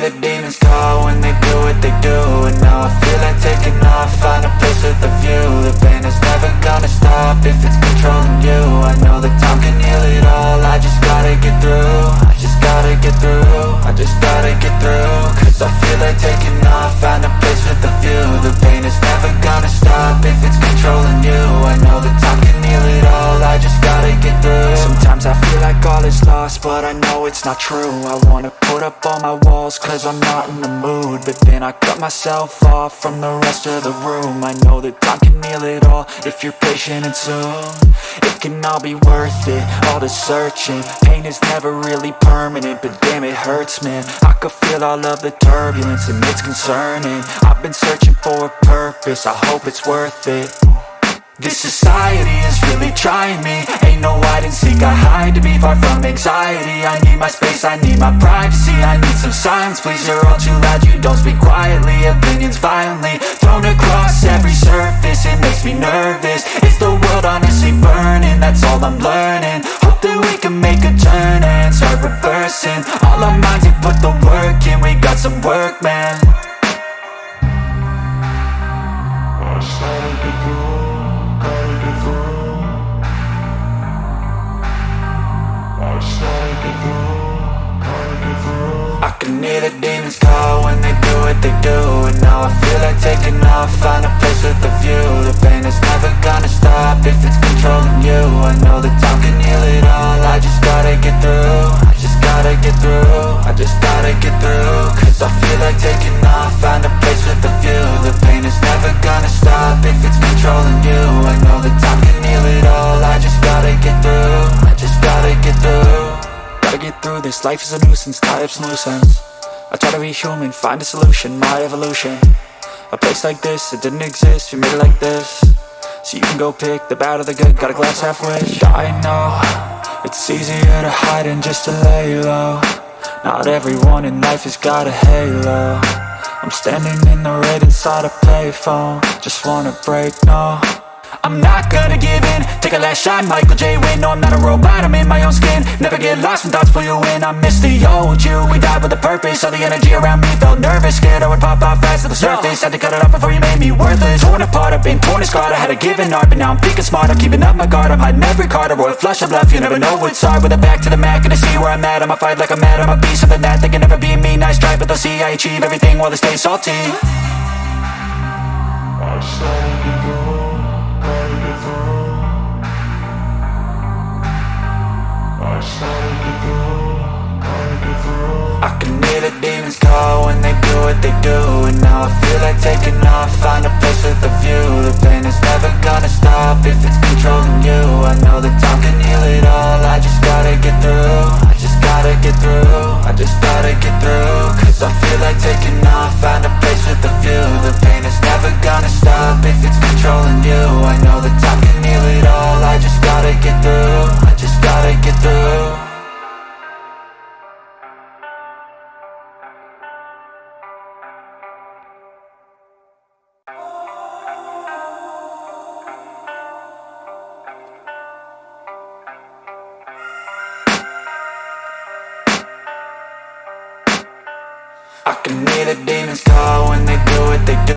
the demons call when they do what they do. And now I feel like taking off, find a place with a view. The pain is never gonna stop if it's controlling you. I know that time can heal it all, I just gotta get through. I just gotta get through, I just gotta get through. Cause I feel like taking off, find a place with a view. The pain is never gonna stop if it's controlling you. I know that time can heal it all, I just gotta get through. Sometimes I feel like all is lost, but I know it's not true. I wanna put up all my walls cause I'm not in the mood, but then I cut myself off from the rest of the room. I know that time can heal it all if you're patient and soon it can all be worth it, all the searching. Pain is never really permanent, but damn it hurts, man. I could feel all of the turbulence and it's concerning. I've been searching for a purpose, I hope it's worth it. This society is really trying me. Ain't no hide and seek, I hide to be far from anxiety. I need my space, I need my privacy. I need some silence, please, you're all too loud. You don't speak quietly, opinions violently thrown across every surface. It makes me nervous, is the world honestly burning? That's all I'm learning. Hope that we can make a turn and start reversing all our minds and put the work in. We got some work, man. I can hear the demons call when they do what they do. And now I feel like taking off, find a place with a view. The pain is never gonna stop if it's controlling you. I know that time can heal it all, I just gotta get through. I just gotta get through, I just gotta get through. Cause I feel like taking off, find a place with a view. The pain is never gonna stop if it's controlling you. I know that time can heal it all, I just gotta get through. I just gotta get through. Gotta get through this, life is a nuisance, tie up some loose ends. I try to be human, find a solution, my evolution. A place like this, it didn't exist, we made it like this. So you can go pick the bad or the good, got a glass half wish. I know, it's easier to hide than just to lay low. Not everyone in life has got a halo. I'm standing in the red inside a payphone, just wanna break, no. I'm not gonna give in, take a last shot, Michael J. Win. No, I'm not a robot, I'm in my own skin. Never get lost when thoughts pull you in. I miss the old you, we died with a purpose. All the energy around me felt nervous, scared I would pop out fast to the surface. Had to cut it off before you made me worthless. Torn apart, I've been torn and scarred. I had a given art, but now I'm thinking smart. I'm keeping up my guard, I'm hiding every card. A royal flush of bluff, you never know what's hard. With a back to the mat, gonna see where I'm at. I'ma fight like I'm mad, I'ma be something that they can never be me. Nice try, but they'll see I achieve everything while they stay salty. I started to go. I can hear the demons call when they do what they do. And now I feel like taking off, find a place with a view. The pain is never gonna stop if it's